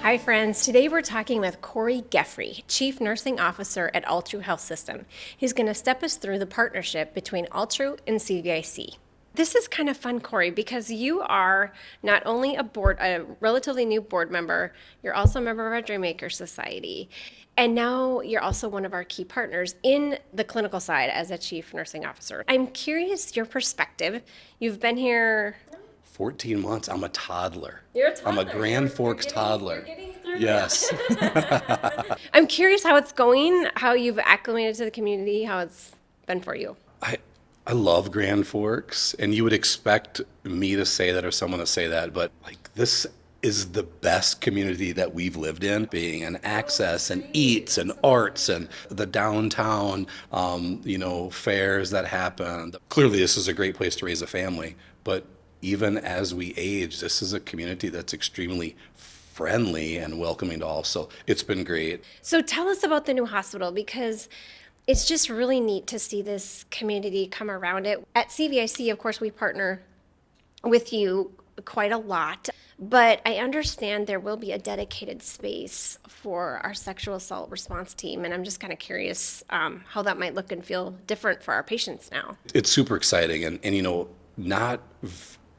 Hi friends, today we're talking with Cory Geffre, Chief Nursing Officer at Altru Health System. He's going to step us through the partnership between Altru and CVIC. This is kind of fun, Cory, because you are not only a relatively new board member, you're also a member of our Dreammaker Society, and now you're also one of our key partners in the clinical side as a Chief Nursing Officer. I'm curious your perspective. You've been here 14 months. I'm a toddler. You're a toddler. I'm a Grand Forks toddler. You're getting through Yes. I'm curious how it's going, how you've acclimated to the community, how it's been for you. I I love Grand Forks, and you would expect me to say that or someone to say that, but like this is the best community that we've lived in, being an access and eats and arts and the downtown, fairs that happen. Clearly, this is a great place to raise a family, but even as we age, this is a community that's extremely friendly and welcoming to all. So it's been great. So tell us about the new hospital because it's just really neat to see this community come around it. At CVIC, of course, we partner with you quite a lot, but I understand there will be a dedicated space for our sexual assault response team, and I'm just kind of curious how that might look and feel different for our patients now. It's super exciting, and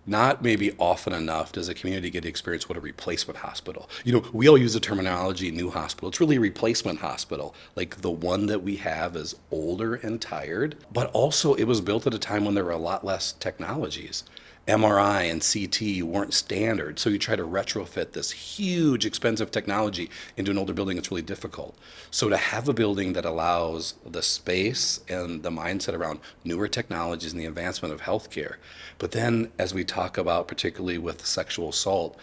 not maybe often enough does a community get to experience what a replacement hospital. We all use the terminology new hospital. It's really a replacement hospital. Like the one that we have is older and tired, but also it was built at a time when there were a lot less technologies. MRI and CT weren't standard, so you try to retrofit this huge, expensive technology into an older building. It's really difficult. So to have a building that allows the space and the mindset around newer technologies and the advancement of healthcare, but then as we talk about, particularly with sexual assault,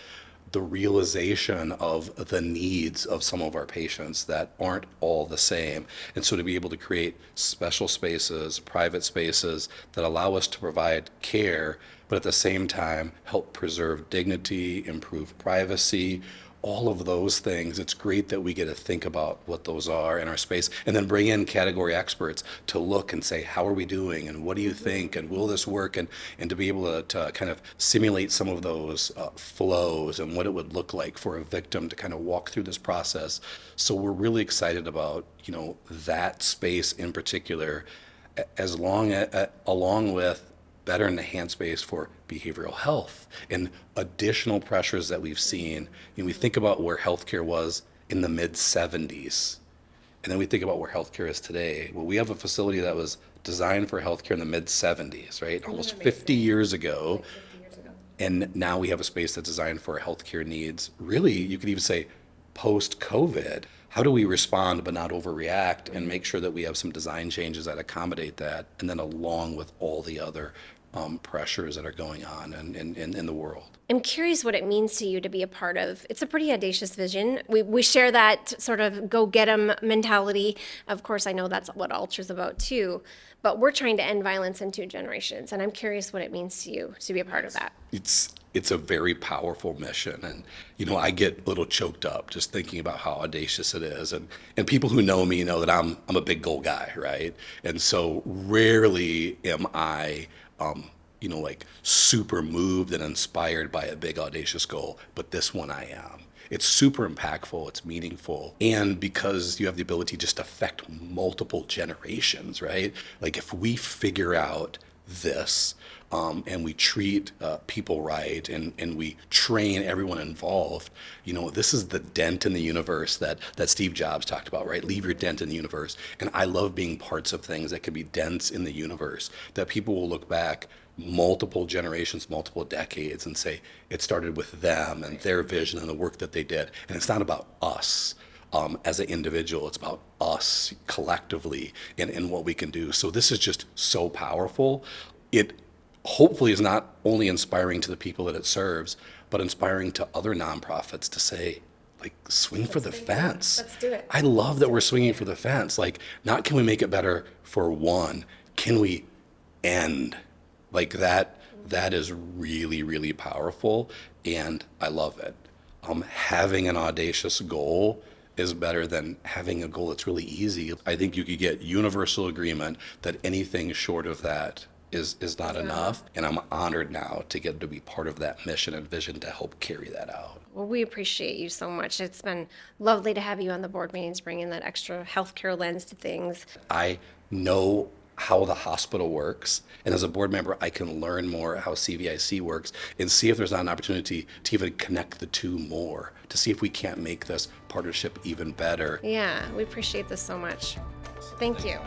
the realization of the needs of some of our patients that aren't all the same. And so to be able to create special spaces, private spaces that allow us to provide care, but at the same time help preserve dignity, improve privacy, all of those things. It's great that we get to think about what those are in our space and then bring in category experts to look and say, how are we doing and what do you think and will this work, and to be able to kind of simulate some of those flows and what it would look like for a victim to kind of walk through this process. So we're really excited about that space in particular, along with better enhanced space for behavioral health and additional pressures that we've seen. We think about where healthcare was in the mid 70s, and then we think about where healthcare is today. Well, we have a facility that was designed for healthcare in the mid 70s, right? Almost 50 years ago. Like 50 years ago. And now we have a space that's designed for healthcare needs. Really, you could even say post-COVID. How do we respond but not overreact and make sure that we have some design changes that accommodate that, and then along with all the other pressures that are going on in the world. I'm curious what it means to you to be a part of. It's a pretty audacious vision. We share that sort of go get 'em mentality. Of course, I know that's what Altru's about too, but we're trying to end violence in 2 generations, and I'm curious what it means to you to be a part of that. It's a very powerful mission, and I get a little choked up just thinking about how audacious it is, and people who know me know that I'm a big goal guy, right? And so rarely am I like super moved and inspired by a big audacious goal, but this one I am. It's super impactful, it's meaningful, and because you have the ability to just affect multiple generations, right? Like if we figure out this, and we treat people right, and we train everyone involved, this is the dent in the universe that Steve Jobs talked about, right? Leave your dent in the universe. And I love being parts of things that can be dents in the universe, that people will look back multiple generations, multiple decades, and say it started with them and their vision and the work that they did. And it's not about us as an individual, it's about us collectively and what we can do. So this is just so powerful. It hopefully is not only inspiring to the people that it serves, but inspiring to other nonprofits to say, like, swing for the fence. Let's do it. I love that we're swinging for the fence. Like, not can we make it better for one, can we end? Like that is really, really powerful, and I love it. Having an audacious goal is better than having a goal that's really easy. I think you could get universal agreement that anything short of that is not enough. And I'm honored now to get to be part of that mission and vision to help carry that out. Well, we appreciate you so much. It's been lovely to have you on the board meetings, bringing that extra healthcare lens to things. I know how the hospital works, and as a board member, I can learn more how CVIC works and see if there's not an opportunity to even connect the two more, to see if we can't make this partnership even better. Yeah, we appreciate this so much. Thank you.